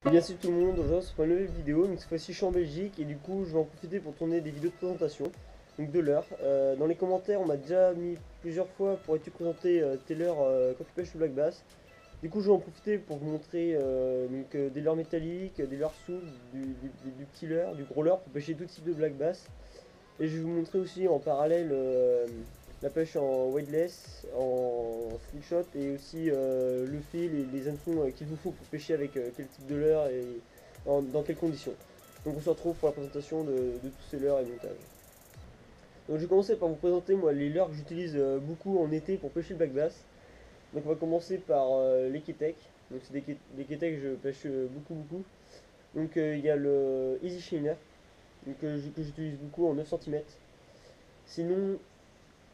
Et bien salut tout le monde, aujourd'hui on se fait une nouvelle vidéo, donc cette fois-ci je suis en Belgique et du coup je vais en profiter pour tourner des vidéos de présentation, donc de l'heure. Dans les commentaires on m'a déjà mis plusieurs fois pourrais-tu présenter tes leurres quand tu pêches le black bass. Du coup je vais en profiter pour vous montrer des leurres métalliques, des leurres souples, du petit leurre, du gros leurre pour pêcher tout type de black bass. Et je vais vous montrer aussi en parallèle la pêche en weightless, en slingshot et aussi le fil et les hameçons qu'il vous faut pour pêcher avec quel type de leurre et dans quelles conditions. Donc on se retrouve pour la présentation de tous ces leurres et montage. Donc je vais commencer par vous présenter moi les leurres que j'utilise beaucoup en été pour pêcher le black bass. Donc on va commencer par les Ketek. Donc c'est des Ketek que je pêche beaucoup. Donc il y a le Easy Shiner que j'utilise beaucoup en 9 cm. Sinon,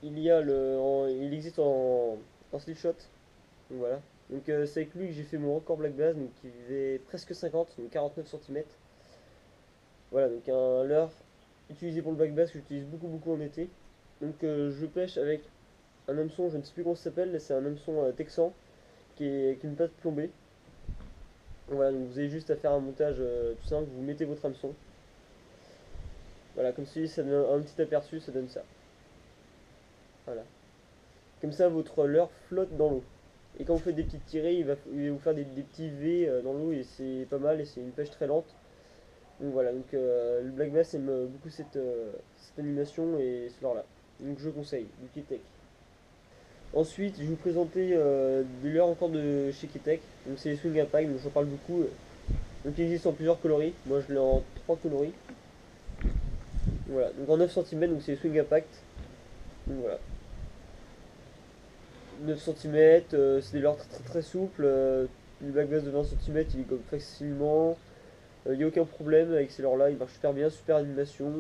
il existe en slingshot. Donc voilà. Donc c'est avec lui que j'ai fait mon record black bass, donc il faisait presque 50, donc 49 cm. Voilà, donc un leurre utilisé pour le black bass que j'utilise beaucoup en été. Donc je pêche avec un hameçon, je ne sais plus comment ça s'appelle, c'est un hameçon texan qui est une patte plombée. Voilà, donc vous avez juste à faire un montage tout simple, vous mettez votre hameçon. Voilà, comme si ça donne un petit aperçu, ça donne ça. Voilà. Comme ça, votre leurre flotte dans l'eau. Et quand vous faites des petites tirées, il va vous faire des petits V dans l'eau et c'est pas mal et c'est une pêche très lente. Donc voilà, donc le black bass aime beaucoup cette animation et ce leurre là. Donc je conseille, du Ketek. Ensuite, je vais vous présenter des leurres encore de chez Ketek. Donc c'est les Swing Impact, donc j'en parle beaucoup. Donc il existe en plusieurs coloris. Moi je l'ai en 3 coloris. Voilà, donc en 9 cm, donc c'est les Swing Impact. Donc voilà. 9 cm, c'est des leurres très souples. Le black bass de 20 cm, il gobe facilement. Il n'y a aucun problème avec ces leurres là, ils marchent super bien, super animation.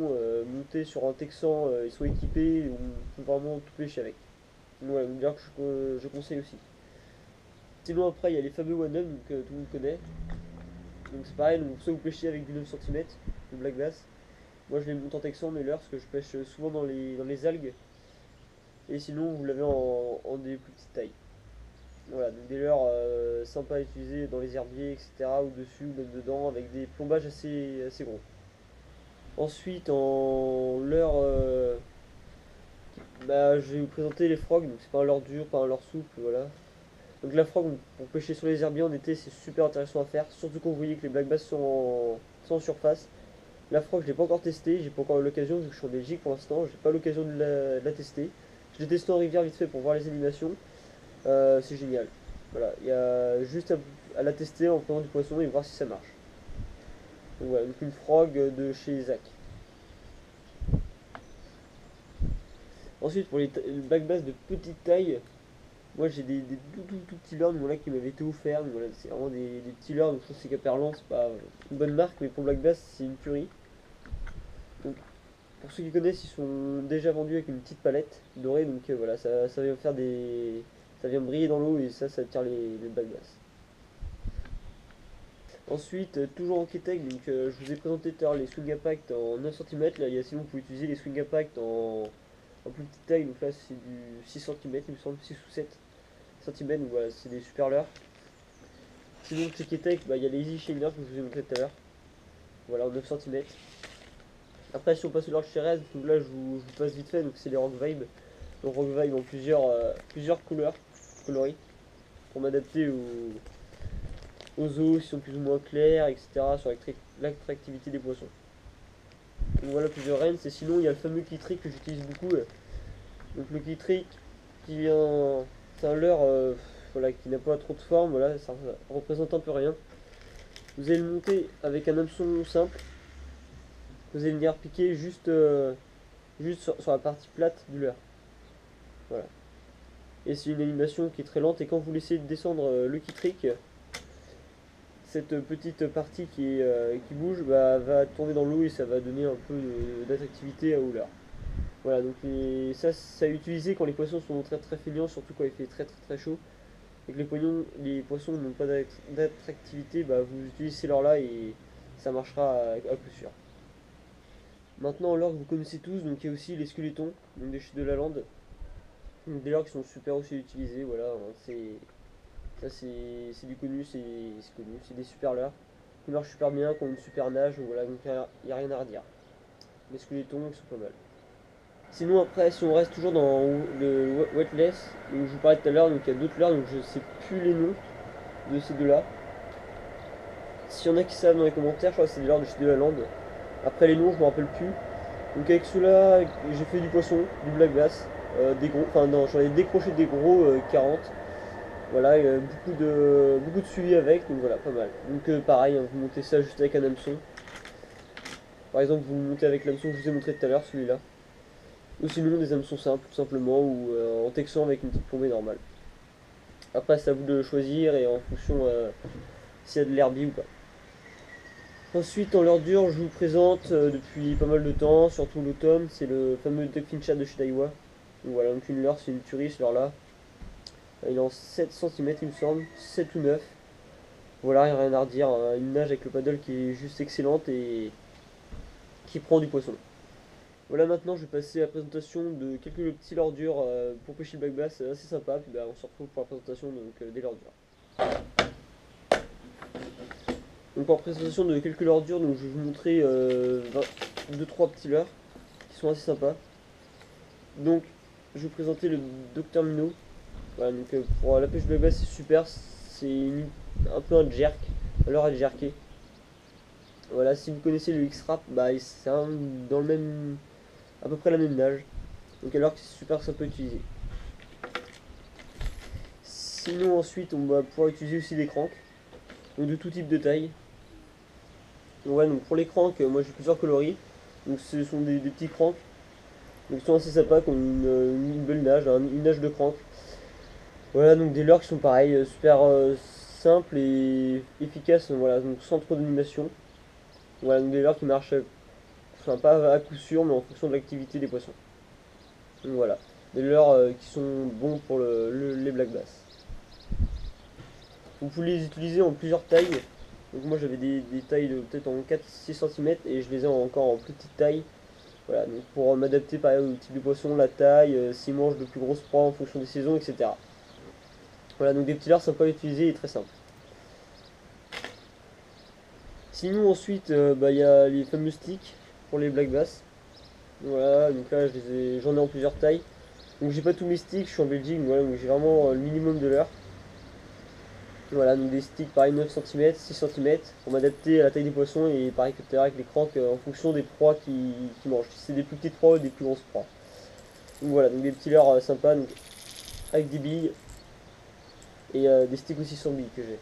Monter sur un Texan, ils sont équipés, on peut vraiment tout pêcher avec. Donc voilà, une leurre que je conseille aussi. Sinon après il y a les fameux One Up, donc tout le monde connaît. Donc c'est pareil, donc soit vous pêchez avec du 9 cm, le black bass. Moi je les monte en Texan mes leurres parce que je pêche souvent dans les algues. Et sinon vous l'avez en des plus petites tailles. Voilà, donc des leurres sympas à utiliser dans les herbiers, etc. Ou dessus, ou même dedans, avec des plombages assez gros. Ensuite, en leurre, je vais vous présenter les frogs. Donc c'est pas un leurre dur, pas un leurre souple, voilà. Donc la frog, pour pêcher sur les herbiers en été, c'est super intéressant à faire. Surtout quand vous voyez que les black bass sont en surface. La frog, je l'ai pas encore testé, j'ai pas encore eu l'occasion, vu que je suis en Belgique pour l'instant, j'ai pas l'occasion de la tester. Je l'ai testé en rivière vite fait pour voir les animations. C'est génial. Voilà, il y a juste à la tester en prenant du poisson et voir si ça marche. Donc voilà, donc une frog de chez Isaac. Ensuite, pour les back bass de petite taille, moi j'ai des tout petits leurres voilà, qui m'avaient été offerts. Donc voilà, c'est vraiment des petits leurres, donc je trouve que c'est Caperlan, c'est pas une bonne marque, mais pour black bass, c'est une tuerie. Donc pour ceux qui connaissent, ils sont déjà vendus avec une petite palette dorée, donc voilà, ça vient faire des. Ça vient briller dans l'eau et ça attire les back bass. Ensuite, toujours en Ketek, donc je vous ai présenté tout à l'heure les Swing Impact en 9 cm. Là, sinon, vous pouvez utiliser les Swing Impact en plus petite taille. Donc là, c'est du 6 cm, il me semble, 6 ou 7 cm. Donc voilà, c'est des super leurres. Sinon, chez Ketek, il y a les Easy Shiner que je vous ai montré tout à l'heure. Voilà, en 9 cm. Après, si on passe au leurre chez Red, donc là, je vous passe vite fait. Donc, c'est les Rock Vibe. Donc, Rock Vibe en plusieurs couleurs, coloris, pour m'adapter aux eaux, qui sont plus ou moins clairs, etc. Sur l'attractivité des poissons. Donc voilà plusieurs rennes, et sinon il y a le fameux kitrick que j'utilise beaucoup. Donc le kitrick qui vient. C'est un leurre voilà, qui n'a pas trop de forme, voilà, ça représente un peu rien. Vous allez le monter avec un hameçon simple. Vous allez venir piquer juste sur la partie plate du leurre. Voilà. Et c'est une animation qui est très lente et quand vous laissez descendre le kitrick, cette petite partie qui bouge va tourner dans l'eau et ça va donner un peu d'attractivité à Oula. Voilà, donc ça à utiliser quand les poissons sont très feignants, surtout quand il fait très chaud. Et que les poissons n'ont pas d'attractivité, vous utilisez ces leurres là et ça marchera à coup sûr. Maintenant, leurres que vous connaissez tous, donc il y a aussi les squelettons, donc des chutes de la lande. Donc des leurres qui sont super aussi utilisés, voilà, c'est ça c'est du connu, c'est connu, c'est des super leurres. qui marche super bien, qui ont une super nage, donc voilà, donc il n'y a rien à redire. Les squelettons ils sont pas mal. Sinon après, si on reste toujours dans le Wetless, donc je vous parlais tout à l'heure, donc il y a d'autres leurres, donc je sais plus les noms de ces deux-là. S'il y en a qui savent dans les commentaires, je crois que c'est des leurres de chez Delaland. Après les noms, je me rappelle plus. Donc avec ceux-là, j'ai fait du poisson, du black bass, des gros, enfin non, j'en ai décroché des gros 40. Voilà, il y a beaucoup de suivi avec, donc voilà, pas mal. Donc pareil, hein, vous montez ça juste avec un hameçon. Par exemple, vous montez avec l'hameçon que je vous ai montré tout à l'heure, celui-là. Ou sinon des hameçons simples, tout simplement, ou en texant avec une petite plombée normale. Après, c'est à vous de choisir et en fonction s'il y a de l'herbie ou pas. Ensuite, en leurre dure, je vous présente depuis pas mal de temps, surtout l'automne, c'est le fameux Duckfin Chat de chez Daiwa. Donc voilà, donc une leurre, c'est une tuerie ce leurre là. Il est en 7 cm il me semble, 7 ou 9. Voilà, il n'y a rien à redire, hein. Une nage avec le paddle qui est juste excellente et qui prend du poisson. Voilà, maintenant je vais passer à la présentation de quelques petits leurres durs pour pêcher le black bass, assez sympa, puis bah, on se retrouve pour la présentation donc, des leurres durs. Donc pour la présentation de quelques leurres durs, donc je vais vous montrer 2-3 petits leurres qui sont assez sympas. Donc je vais vous présenter le Dr Minnow. Voilà, donc pour la pêche de black bass c'est super, c'est un peu un jerk, un leurre à jerker. Voilà, si vous connaissez le X-Rap, bah, c'est dans le même, à peu près la même nage. Donc alors que c'est super sympa à utiliser. Sinon ensuite on va pouvoir utiliser aussi des cranks, donc de tout type de taille. Donc, ouais, donc pour les cranks, moi j'ai plusieurs coloris. Donc ce sont des petits cranks. Donc ils sont assez sympas, comme une belle nage, une nage de crank. Voilà, donc des leurres qui sont pareils, super simples et efficaces, voilà, donc sans trop d'animation. Voilà, donc des leurres qui marchent, enfin pas à coup sûr, mais en fonction de l'activité des poissons. Donc voilà, des leurres qui sont bons pour les black bass. Vous pouvez les utiliser en plusieurs tailles. Donc moi j'avais des tailles de peut-être en 4-6 cm et je les ai encore en plus petite taille. Voilà, donc pour m'adapter par exemple au type de poisson, la taille, s'ils mangent de plus grosses proies en fonction des saisons, etc. Voilà, donc des petits leurres sympas à utiliser et très simples. Sinon ensuite, bah, il y a les fameux sticks pour les black bass. Voilà, donc là j'en ai en plusieurs tailles. Donc j'ai pas tous mes sticks, je suis en Belgique, voilà, donc j'ai vraiment le minimum de leurres. Voilà, donc des sticks pareil 9 cm, 6 cm pour m'adapter à la taille des poissons et pareil que tout à l'heure avec les cranks en fonction des proies qui mangent. Si c'est des plus petites proies ou des plus grosses proies. Donc voilà, donc des petits leurres sympas donc, avec des billes et des sticks aussi sans billes que j'ai.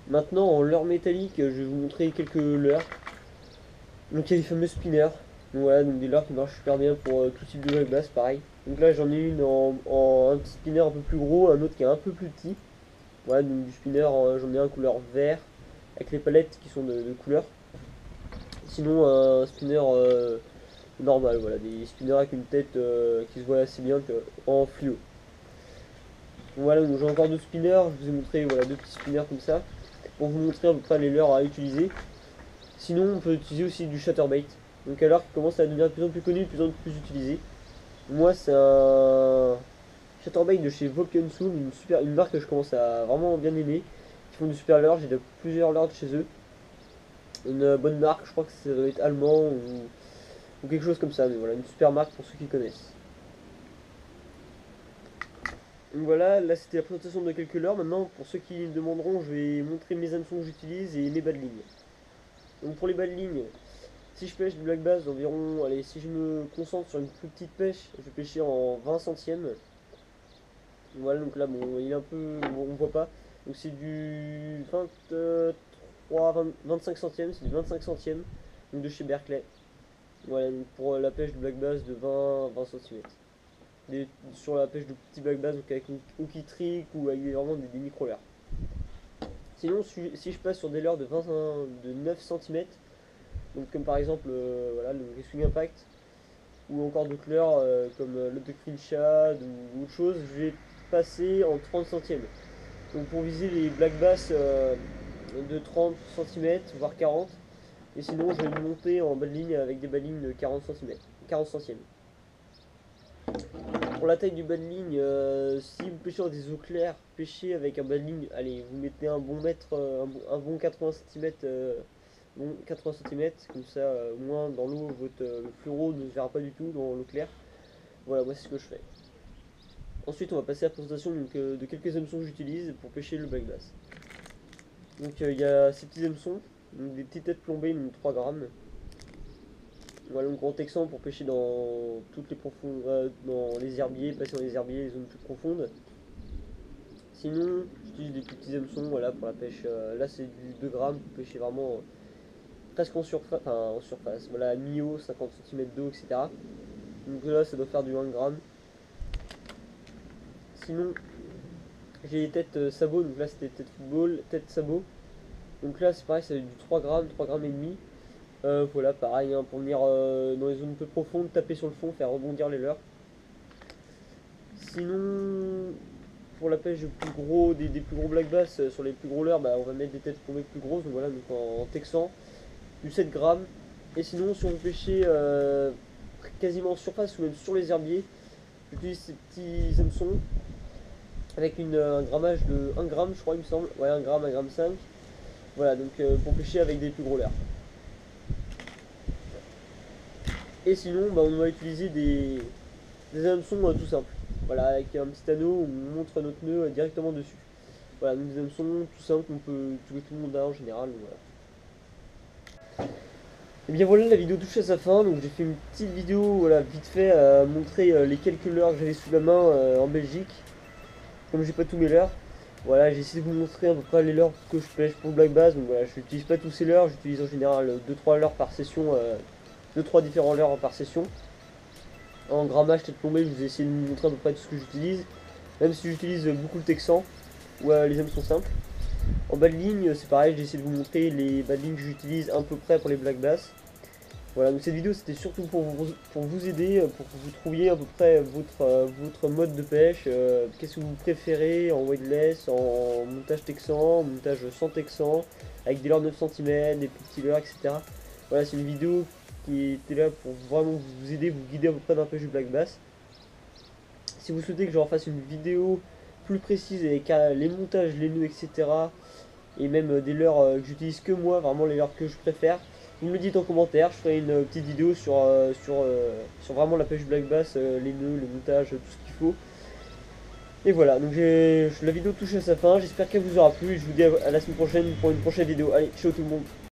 Maintenant en leurre métallique, je vais vous montrer quelques leurres. Donc il y a les fameux spinners. Donc voilà, donc des leurres qui marchent super bien pour tout type de black bass, pareil. Donc là j'en ai une en un petit spinner un peu plus gros, un autre qui est un peu plus petit. Voilà, donc du spinner, j'en ai un couleur vert avec les palettes qui sont de couleur. Sinon, un spinner normal, voilà, des spinners avec une tête qui se voit assez bien en fluo. Donc voilà, donc j'ai encore deux spinners, je vous ai montré voilà, deux petits spinners comme ça pour vous montrer à peu près les leurres à utiliser. Sinon, on peut utiliser aussi du chatterbait. Donc alors qui commence à devenir de plus en plus connu, de plus en plus utilisé. Moi, c'est un chatterbait de chez Volkensoul, une marque que je commence à vraiment bien aimer. Ils font du super leurre, j'ai plusieurs leurres de chez eux. Une bonne marque, je crois que ça doit être allemand ou quelque chose comme ça, mais voilà, une super marque pour ceux qui connaissent. Donc voilà, là c'était la présentation de quelques leurres. Maintenant, pour ceux qui me demanderont, je vais montrer mes hameçons que j'utilise et mes bas de ligne. Donc pour les bas de ligne, si je pêche du black bass d'environ, allez, si je me concentre sur une plus petite pêche, je vais pêcher en 20 centièmes. Voilà, donc là, bon, il est un peu, bon, on voit pas. Donc c'est du 25 centièmes, c'est du 25 centièmes, donc de chez Berkeley. Voilà, donc pour la pêche de black bass de 20 cm. Sur la pêche de petit black bass, donc avec une hookey trick ou avec vraiment des micro-leurres. Sinon, si je passe sur des leurres de 9 cm, donc comme par exemple voilà, le Swing Impact, ou encore d'autres leurres comme le Duckfin Shad ou autre chose, je vais passer en 30 centièmes. Donc pour viser les black bass de 30 cm, voire 40. Et sinon, je vais monter en bas de ligne avec des bas de ligne de 40 cm, 40 centièmes. pour la taille du bas de ligne, si vous pêchez dans des eaux claires, pêchez avec un bas de ligne, allez, vous mettez un bon mètre, un bon 80 cm, bon 80 cm, comme ça, au moins dans l'eau, le fluoro ne se verra pas du tout dans l'eau claire. Voilà, moi c'est ce que je fais. Ensuite, on va passer à la présentation donc, de quelques hameçons que j'utilise pour pêcher le black bass. Donc il y a ces petits hameçons, donc des petites têtes plombées, donc 3 grammes. Voilà, donc en texan pour pêcher dans toutes les profondeurs, dans les herbiers, passer dans les herbiers, les zones plus profondes. Sinon, j'utilise des plus petits hameçons, voilà, pour la pêche. Là, c'est du 2 grammes pour pêcher vraiment presque en surface, enfin en surface. Voilà, à mi-eau, 50 cm d'eau, etc. Donc là, ça doit faire du 1 gramme. Sinon, j'ai les têtes sabots, donc là c'était tête football, tête sabot. Donc là, c'est pareil, c'est du 3 grammes, 3 grammes et demi. Voilà, pareil, hein, pour venir dans les zones peu profondes, taper sur le fond, faire rebondir les leurres. Sinon, pour la pêche des plus gros black bass, sur les plus gros leurres, bah, on va mettre des têtes plombées plus grosses, donc voilà, donc en texan, du 7 grammes. Et sinon, si on veut pêcher quasiment en surface ou même sur les herbiers, j'utilise ces petits hameçons avec un grammage de 1 gramme, je crois, il me semble. Ouais, 1 gramme, 1 gramme 5. Voilà, donc pour pêcher avec des plus gros leurres. Et sinon, bah, on va utiliser des hameçons tout simples. Voilà, avec un petit anneau où on montre notre nœud directement dessus. Voilà, donc des hameçons tout simples que tout le monde a en général. Voilà. Et bien voilà, la vidéo touche à sa fin. Donc j'ai fait une petite vidéo, voilà, vite fait, à montrer les quelques leurres que j'avais sous la main en Belgique. Comme j'ai pas tous mes leurres. Voilà, j'ai essayé de vous montrer à peu près les leurres que je pêche pour le black bass. Donc voilà, je n'utilise pas tous ces leurres, j'utilise en général 2-3 leurres par session. 2-3 différents leurres par session. En grammage tête plombée, je vous ai essayé de vous montrer à peu près tout ce que j'utilise. Même si j'utilise beaucoup le texan, ou les hameçons simples. En bas de ligne, c'est pareil, j'ai essayé de vous montrer les bas de ligne que j'utilise à peu près pour les black bass. Voilà, donc cette vidéo c'était surtout pour vous aider, pour que vous trouviez à peu près votre mode de pêche. Qu'est-ce que vous préférez en weightless, en montage texan, en montage sans texan, avec des leurres 9 cm, des plus petits leurres, etc. Voilà, c'est une vidéo qui était là pour vraiment vous aider, vous guider à peu près dans la pêche du black bass. Si vous souhaitez que je refasse une vidéo plus précise avec les montages, les nœuds, etc. et même des leurres que j'utilise que moi, vraiment les leurres que je préfère, vous me le dites en commentaire, je ferai une petite vidéo sur vraiment la pêche du black bass, les nœuds, le montage, tout ce qu'il faut. Et voilà, donc la vidéo touche à sa fin, j'espère qu'elle vous aura plu, je vous dis à la semaine prochaine pour une prochaine vidéo. Allez, ciao tout le monde.